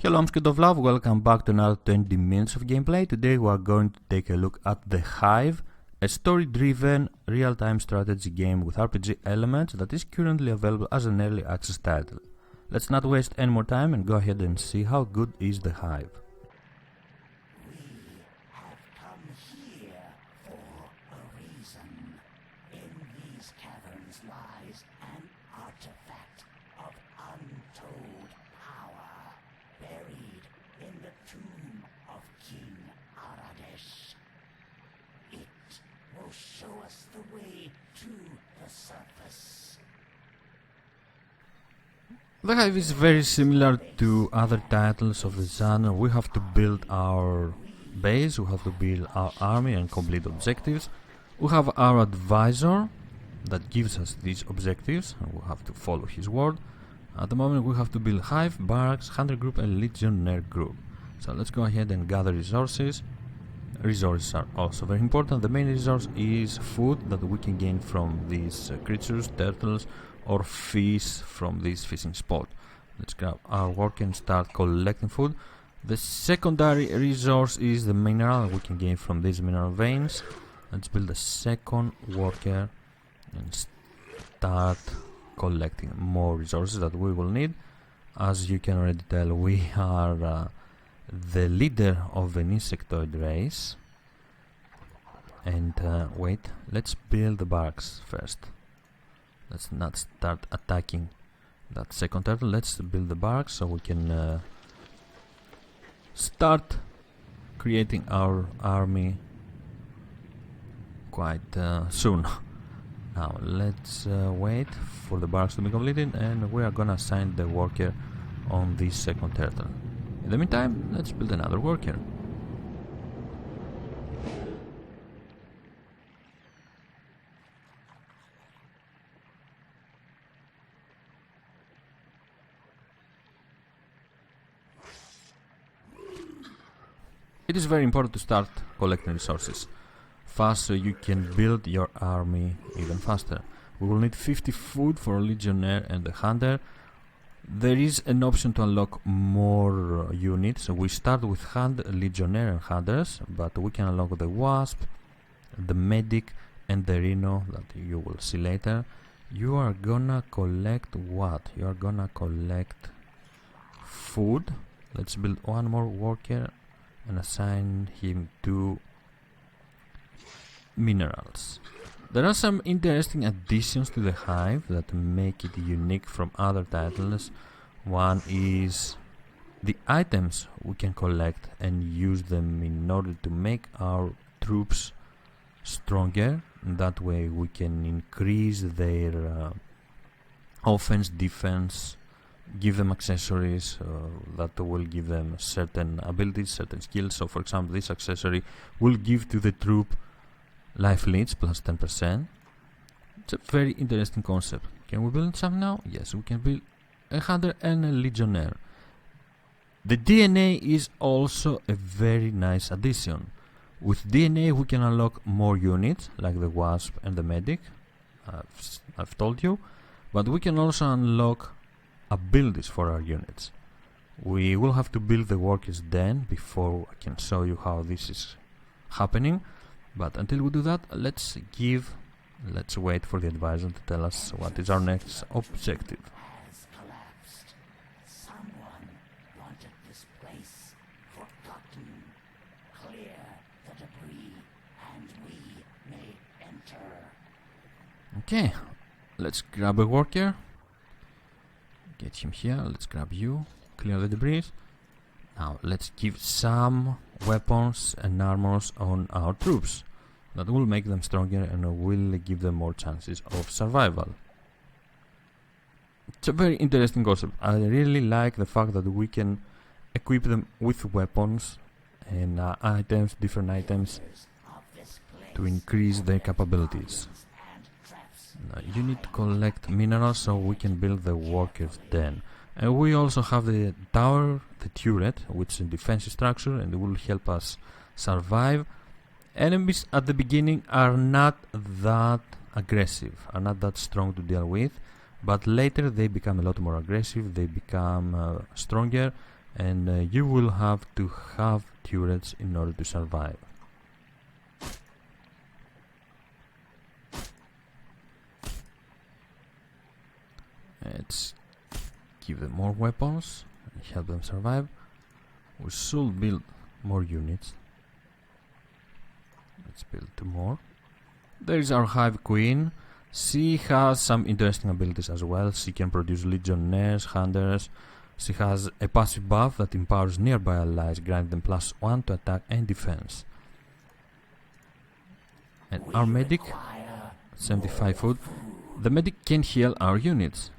Hello, I'm SquidofLove, welcome back to another 20 minutes of gameplay. Today we are going to take a look at The Hive, a story-driven, real-time strategy game with RPG elements that is currently available as an early access title. Let's not waste any more time and go ahead and see how good is The Hive. Show us the way to the surface. The Hive is very similar to other titles of the genre. We have to build our base, we have to build our army and complete objectives. We have our advisor that gives us these objectives and we have to follow his word. At the moment we have to build Hive, Barracks, Hunter Group and Legionnaire Group. So let's go ahead and gather resources. Resources are also very important. The main resource is food that we can gain from these creatures, turtles or fish from this fishing spot. Let's grab our worker and start collecting food. The secondary resource is the mineral we can gain from these mineral veins. Let's build a second worker and start collecting more resources that we will need. As you can already tell, we are the leader of an insectoid race. And wait, let's build the barracks first. Let's not start attacking that second turtle. Let's build the barracks so we can start creating our army quite soon. Now let's wait for the barracks to be completed and we are gonna assign the worker on this second turtle. In the meantime, let's build another worker. It is very important to start collecting resources fast so you can build your army even faster. We will need 50 food for a Legionnaire and a Hunter. There is an option to unlock more units. We start with Legionnaire and Hunters, but we can unlock the Wasp, the Medic and the Rhino that you will see later. You are gonna collect what? You are gonna collect food. Let's build one more worker and assign him to minerals. There are some interesting additions to the Hive that make it unique from other titles. One is the items we can collect and use them in order to make our troops stronger. That way we can increase their offense, defense, give them accessories that will give them certain abilities, certain skills. So for example, this accessory will give to the troop life leads plus 10%. It's a very interesting concept. Can we build some now? Yes, we can build a Hunter and a Legionnaire. The DNA is also a very nice addition. With DNA we can unlock more units like the Wasp and the Medic, I've told you, but we can also unlock abilities for our units. We will have to build the workers then before I can show you how this is happening. But until we do that, let's wait for the advisor to tell us what is our next objective. Has collapsed. Someone wanted this place forgotten. Clear the debris and we may enter. Okay, let's grab a worker. Get him here, let's grab you. Clear the debris. Now let's give some weapons and armors on our troops. That will make them stronger and will give them more chances of survival. It's a very interesting concept. I really like the fact that we can equip them with weapons and items, different items, to increase their capabilities. Now, you need to collect minerals so we can build the workers then. And we also have the tower, the turret, which is a defensive structure and it will help us survive. Enemies at the beginning are not that aggressive, are not that strong to deal with, but later they become a lot more aggressive, they become stronger. and you will have to have turrets in order to survive. Let's give them more weapons and help them survive. We should build more units. Let's build 2 more. There is our Hive Queen. She has some interesting abilities as well. She can produce legionnaires, hunters. She has a passive buff that empowers nearby allies, granting them +1 to attack and defense. And our medic, 75 food. The medic can heal our units.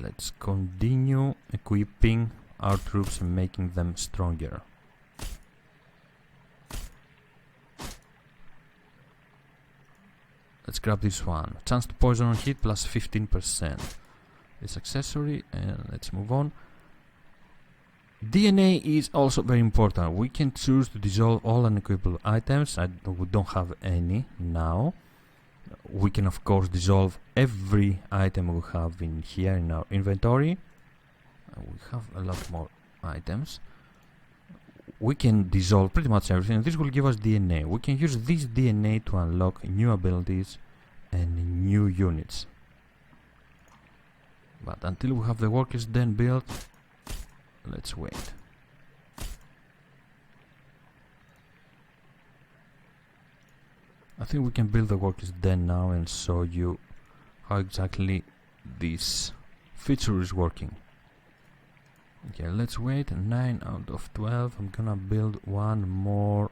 Let's continue equipping our troops and making them stronger. Let's grab this one. Chance to poison on hit +15%. This accessory, and let's move on. DNA is also very important. We can choose to dissolve all unequipable items. We don't have any now. We can of course dissolve every item we have in here in our inventory. We have a lot more items. We can dissolve pretty much everything. This will give us DNA. We can use this DNA to unlock new abilities and new units. But until we have the workers den built, let's wait. I think we can build the workers den now and show you how exactly this feature is working. Okay, let's wait. 9 out of 12. I'm gonna build one more.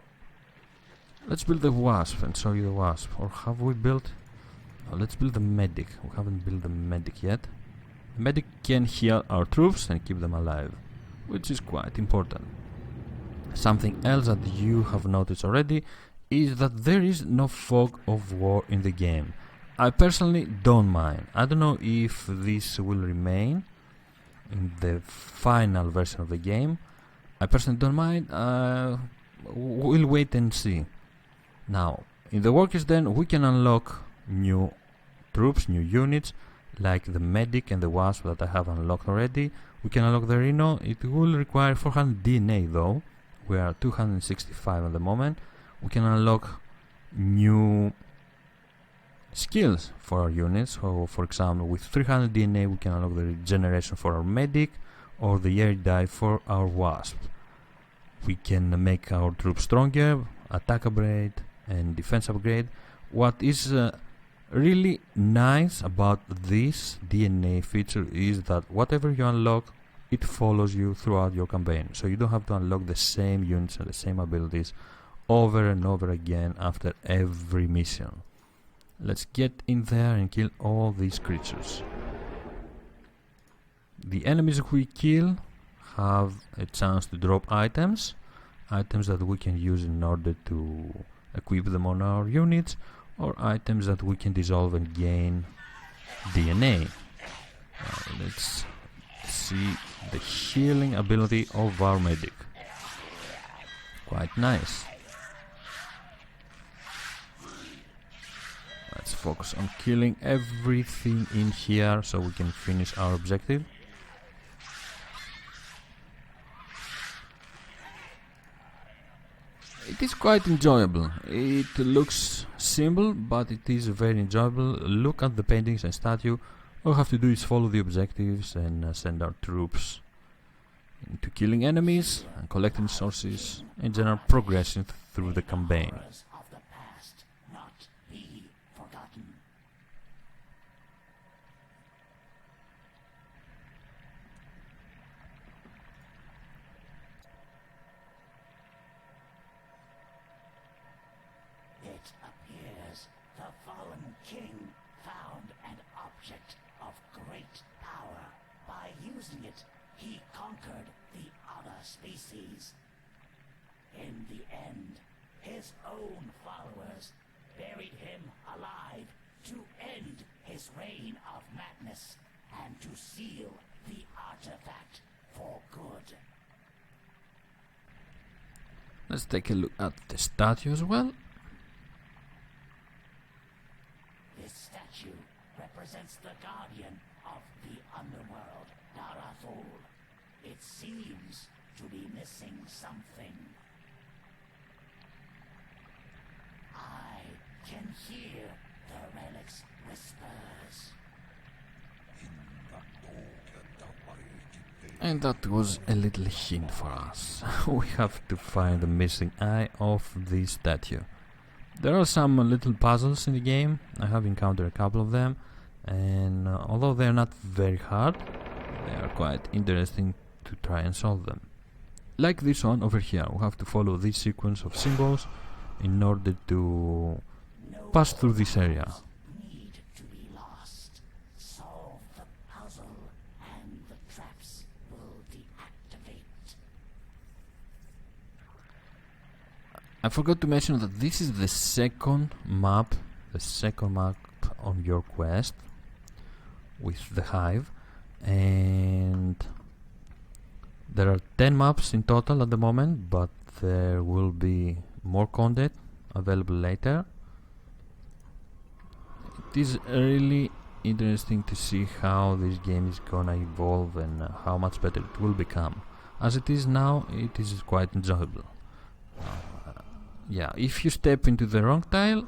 Let's build the wasp and show you the wasp. Or have we built? Oh, let's build the medic. We haven't built the medic yet. The medic can heal our troops and keep them alive, which is quite important. Something else that you have noticed already is that there is no fog of war in the game. I personally don't mind. I don't know if this will remain in the final version of the game. I personally don't mind. We'll wait and see. Now, in the workers den, we can unlock new troops, new units, like the medic and the wasp that I have unlocked already. We can unlock the Rhino. It will require 400 DNA though. We are 265 at the moment. We can unlock new skills for our units. So, for example, with 300 DNA we can unlock the regeneration for our medic or the air dive for our wasp. We can make our troops stronger, attack upgrade and defense upgrade. What is really nice about this DNA feature is that whatever you unlock, it follows you throughout your campaign. So you don't have to unlock the same units and the same abilities over and over again after every mission. Let's get in there and kill all these creatures. The enemies we kill have a chance to drop items that we can use in order to equip them on our units, or items that we can dissolve and gain DNA. Let's see the healing ability of our medic. Quite nice. Let's focus on killing everything in here so we can finish our objective. It is quite enjoyable. It looks simple, but it is very enjoyable. Look at the paintings and statue. All we have to do is follow the objectives and send our troops into killing enemies and collecting resources, in general progressing through the campaign. It appears the fallen king found an object of great power. By using it, he conquered the other species. In the end, his own followers buried him alive to end his reign of madness and to seal the artifact for good. Let's take a look at the statue as well. This statue represents the guardian of the underworld, Darathul. seems to be missing something. I can hear the relic's whispers. And that was a little hint for us. We have to find the missing eye of this statue. There are some little puzzles in the game. I have encountered a couple of them, and although they are not very hard, they are quite interesting to try and solve them. Like this one over here, we have to follow this sequence of symbols in order to pass through this area. Need to be lost. Solve the puzzle, and the traps will deactivate. I forgot to mention that this is the second map on your quest with the Hive, and there are 10 maps in total at the moment, but there will be more content available later. It is really interesting to see how this game is gonna evolve and how much better it will become. As it is now, it is quite enjoyable. Yeah, if you step into the wrong tile,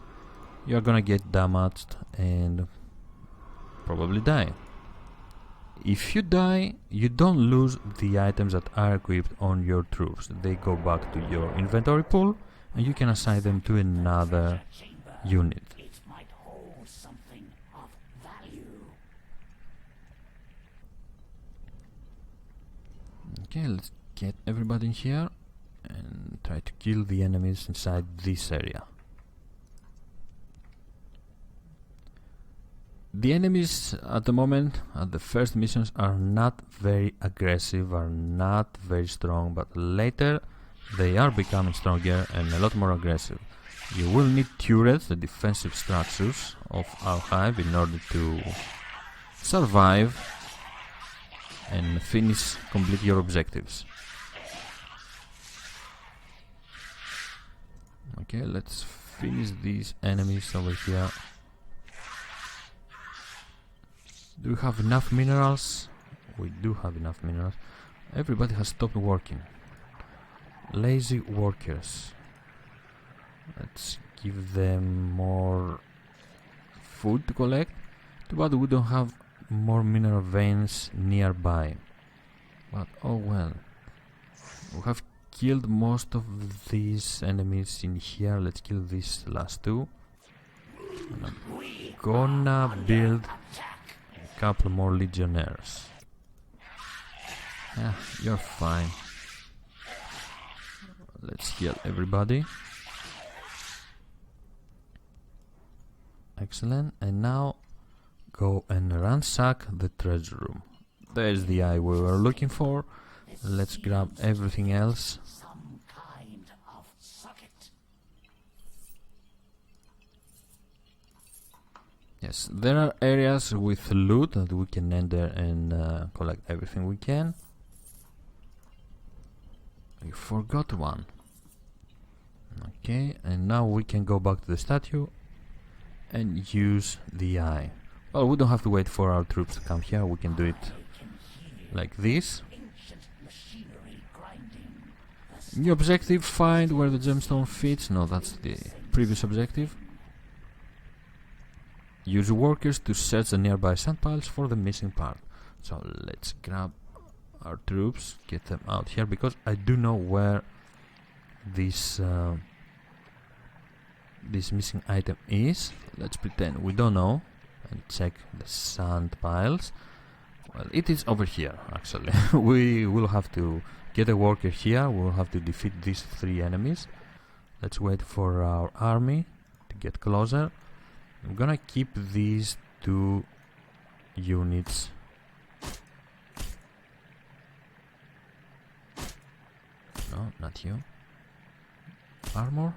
you're gonna get damaged and probably die. If you die, you don't lose the items that are equipped on your troops. They go back to your inventory pool and you can assign them to another unit. It might hold something of value. Okay, let's get everybody in here and try to kill the enemies inside this area. The enemies at the moment, at the first missions, are not very aggressive, are not very strong, but later they are becoming stronger and a lot more aggressive. You will need turrets, the defensive structures of our hive, in order to survive and complete your objectives. Okay, let's finish these enemies over here. Do we have enough minerals? We do have enough minerals. Everybody has stopped working. Lazy workers. Let's give them more food to collect. Too bad we don't have more mineral veins nearby. But oh well. We have killed most of these enemies in here. Let's kill these last two. And I'm gonna build a couple more legionnaires. Yeah, you're fine. Let's heal everybody. Excellent. And now go and ransack the treasure room. There's the eye we were looking for. Let's grab everything else. Some kind of socket. Yes, there are areas with loot that we can enter and collect everything we can. I forgot one. Okay, and now we can go back to the statue and use the eye. Well, we don't have to wait for our troops to come here. We can do it like this. New objective, find where the gemstone fits. No, that's the previous objective. Use workers to search the nearby sand piles for the missing part. So let's grab our troops, get them out here, because I do know where this this missing item is. Let's pretend we don't know and check the sand piles. Well, it is over here actually. We will have to get a worker here. We will have to defeat these 3 enemies. Let's wait for our army to get closer. I'm gonna keep these 2 units. No, not you. Armor.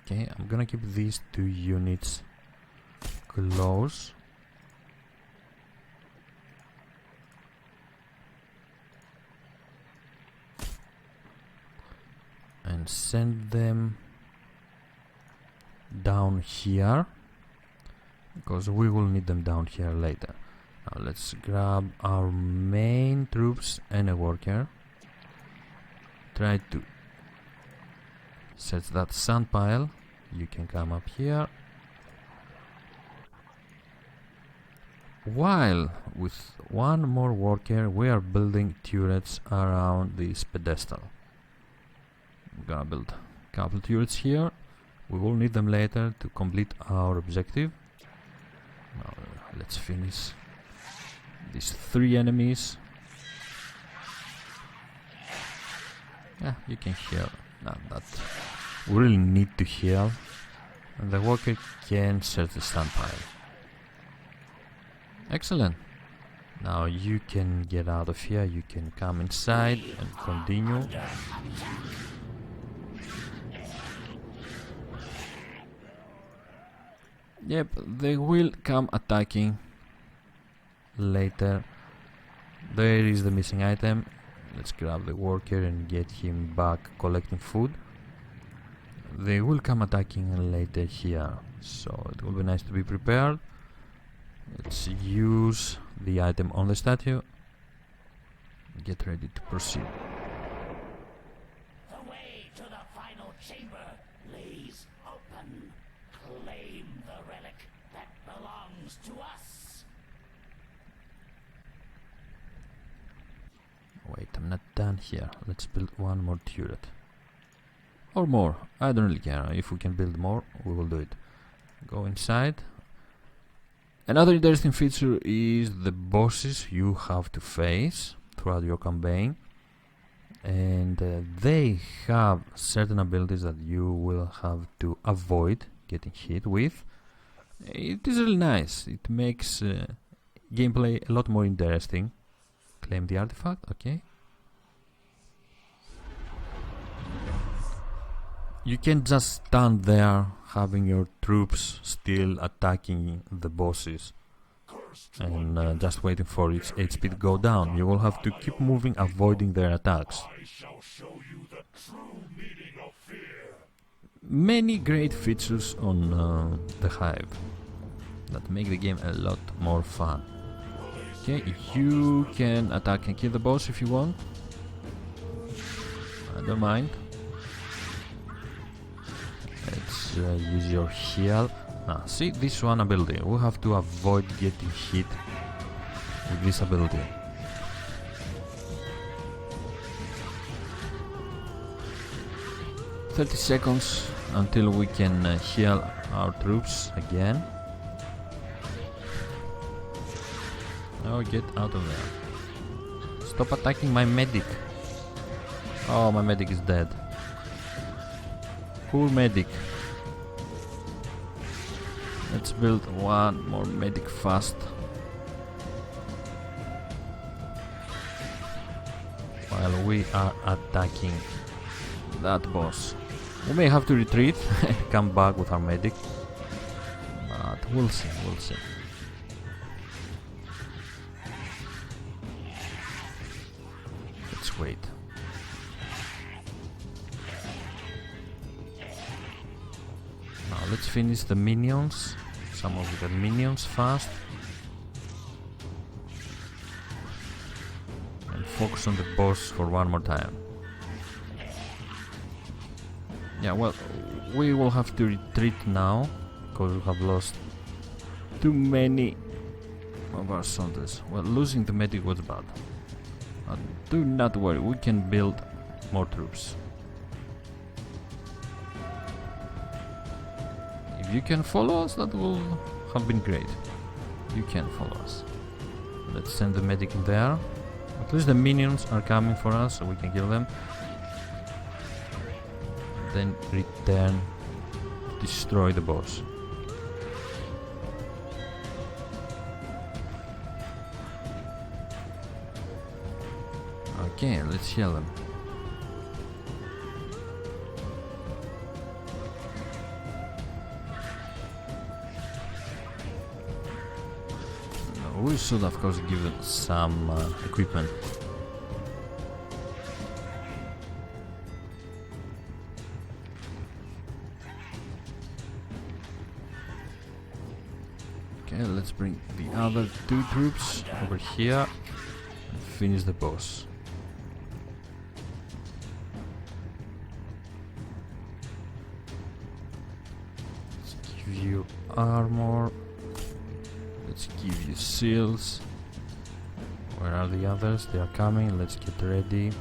Okay, I'm gonna keep these 2 units close. And send them down here, because we will need them down here later. Now let's grab our main troops and a worker. Try to set that sand pile. You can come up here. While with one more worker we are building turrets around this pedestal. I'm gonna build a couple turrets here. We will need them later to complete our objective. Now let's finish these 3 enemies. Yeah, you can heal. Not that we really need to heal. And the worker can search the stand pile. Excellent. Now you can get out of here. You can come inside and continue. Yep, they will come attacking later. There is the missing item. Let's grab the worker and get him back collecting food. They will come attacking later here, so it will be nice to be prepared. Let's use the item on the statue. Get ready to proceed. The way to the final chamber lays open. Claim the relic that belongs to us. Wait, I'm not done here. Let's build one more turret. Or more. I don't really care. If we can build more, we will do it. Go inside. Another interesting feature is the bosses you have to face throughout your campaign. And they have certain abilities that you will have to avoid getting hit with. It is really nice. It makes gameplay a lot more interesting. Claim the artifact, okay. You can just stand there having your troops still attacking the bosses and just waiting for its HP to go down. You will have to keep moving, avoiding their attacks. I shall show you the true meaning of fear. Many great features on the Hive that make the game a lot more fun. Okay, you can attack and kill the boss if you want. I don't mind. Let's use your heal. Now, see this one ability. We have to avoid getting hit with this ability. "30 seconds until we can heal our troops again." Oh, get out of there. Stop attacking my medic. Oh, my medic is dead. Poor medic. Let's build one more medic fast. While we are attacking that boss. We may have to retreat and come back with our medic. But we'll see, we'll see. Let's wait. Now let's finish the minions. Some of the minions fast. And focus on the boss for one more time. Yeah, well, we will have to retreat now because we have lost too many of our soldiers. Well, losing the medic was bad. But do not worry, we can build more troops. If you can follow us, that will have been great. You can follow us. Let's send the medic in there. At least the minions are coming for us, so we can kill them. Then return to destroy the boss. Okay, let's heal them. We should of course give them some equipment. Okay, Okay, let's bring the other two troops over here and finish the boss. Let's give you armor. Let's give you shields. Where are the others? They are coming. Let's get ready.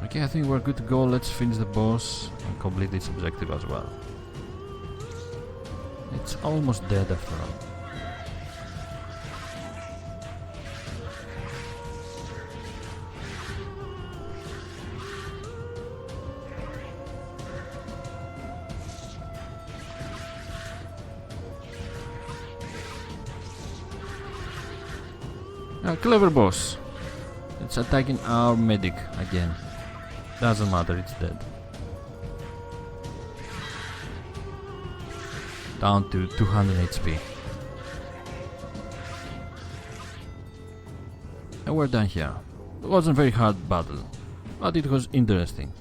Okay, I think we're good to go. Let's finish the boss and complete this objective as well. It's almost dead after all. Clever boss. It's attacking our medic again. Doesn't matter, it's dead. Down to 200 HP. And we're done here. It wasn't a very hard battle, but it was interesting.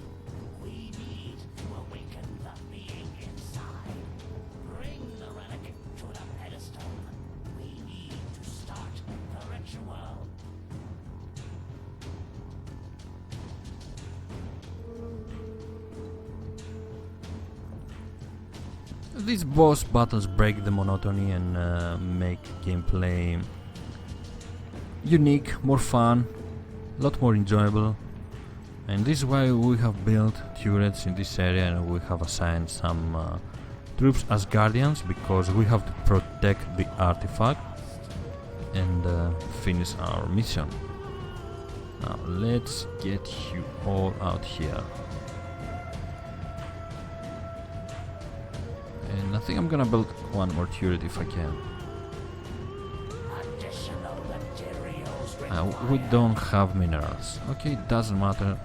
We need to awaken the being inside. Bring the relic to the pedestal. We need to start the ritual. These boss battles break the monotony and make gameplay unique, more fun, a lot more enjoyable. And this is why we have built turrets in this area, and we have assigned some troops as guardians, because we have to protect the artifact and finish our mission. Now let's get you all out here. And I think I'm gonna build one more turret if I can. Additional materials We don't have minerals. Okay, it doesn't matter.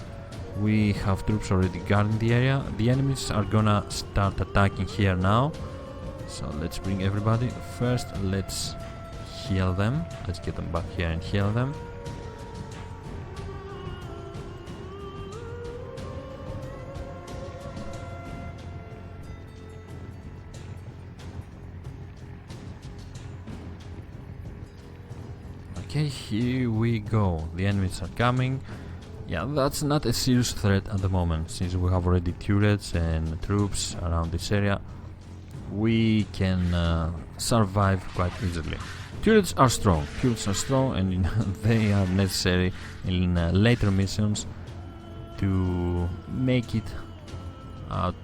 We have troops already guarding the area. The enemies are gonna start attacking here now. So let's bring everybody. First, let's heal them. Let's get them back here and heal them. Okay, here we go. The enemies are coming. Yeah, that's not a serious threat at the moment, since we have already turrets and troops around this area. We can survive quite easily. Turrets are strong, and they are necessary in later missions to make it out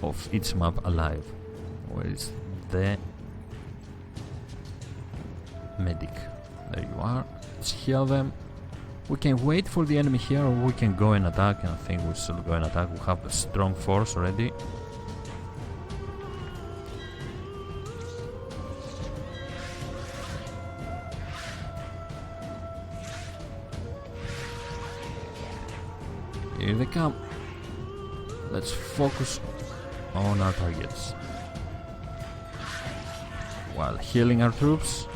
of each map alive. Where is the medic? There you are. Let's heal them. We can wait for the enemy here, or we can go and attack, and I think we should go and attack. We have a strong force already. Here they come. Let's focus on our targets while healing our troops.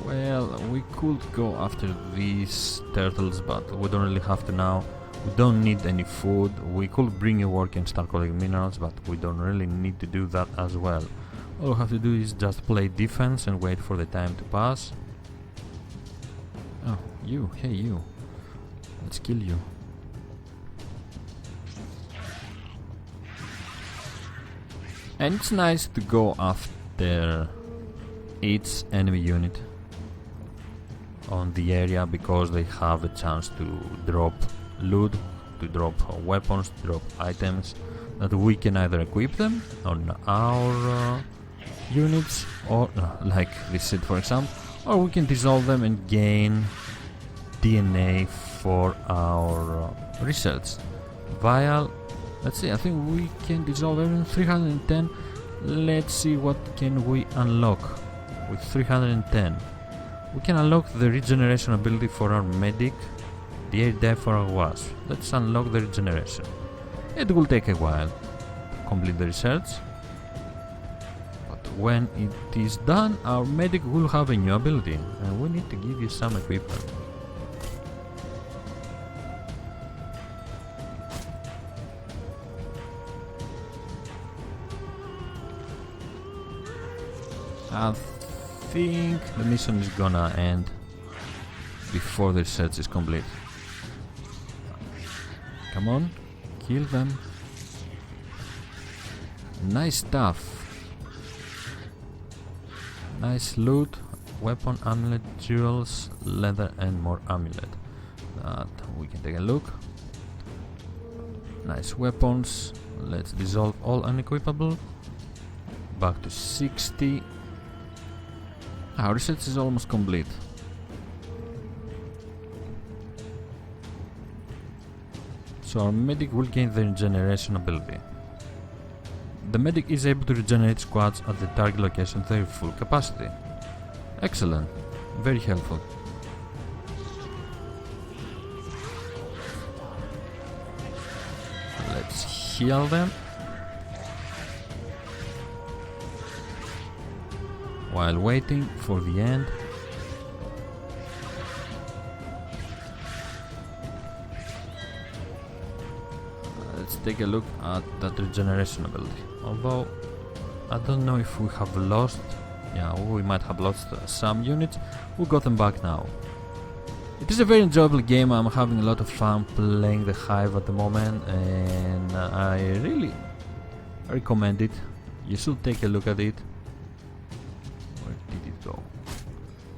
Well, we could go after these turtles, but we don't really have to now. We don't need any food. We could bring a work and start collecting minerals, but we don't really need to do that as well. All we have to do is just play defense and wait for the time to pass. Oh, you, hey you. Let's kill you. And it's nice to go after each enemy unit on the area, because they have a chance to drop loot, to drop weapons, to drop items that we can either equip them on our units, or like this set for example, or we can dissolve them and gain DNA for our research. Vial, let's see, I think we can dissolve everything. 310. Let's see what can we unlock with 310. We can unlock the regeneration ability for our medic. the 8 die for our wasp. Let's unlock the regeneration. It will take a while to complete the research, but when it is done, our medic will have a new ability, and we need to give you some equipment. I think the mission is gonna end before the research is complete. Come on, kill them. Nice stuff. Nice loot, weapon, amulet, jewels, leather and more amulet. That we can take a look. Nice weapons. Let's dissolve all unequipable. Back to 60. Our research is almost complete. So our medic will gain the regeneration ability. The medic is able to regenerate squads at the target location to their full capacity. Excellent. Very helpful. Let's heal them. While waiting for the end. Let's take a look at that regeneration ability. Although I don't know if we have lost, yeah, we might have lost some units. We got them back now. It is a very enjoyable game. I'm having a lot of fun playing the Hive at the moment, and I really recommend it. You should take a look at it. Where did it go?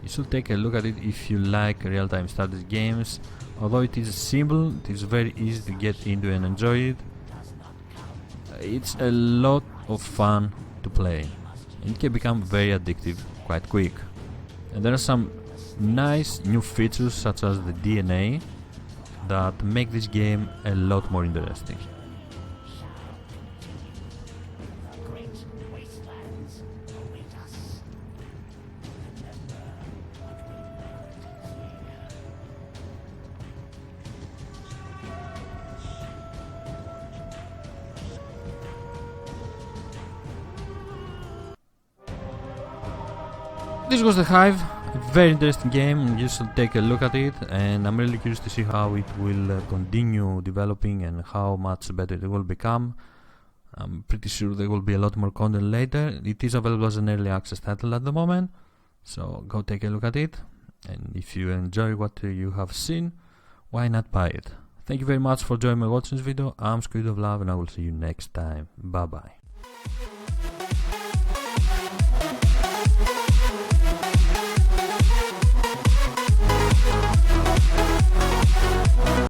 You should take a look at it if you like real-time strategy games. Although it is simple, it is very easy to get into and enjoy it. It's a lot of fun to play. It can become very addictive quite quick. And there are some nice new features such as the DNA that make this game a lot more interesting. This was the Hive, a very interesting game. You should take a look at it, and I'm really curious to see how it will continue developing and how much better it will become. I'm pretty sure there will be a lot more content later. It is available as an early access title at the moment, so go take a look at it, and if you enjoy what you have seen, why not buy it? Thank you very much for joining me watching this video. I'm SquidofLove, and I will see you next time. Bye bye.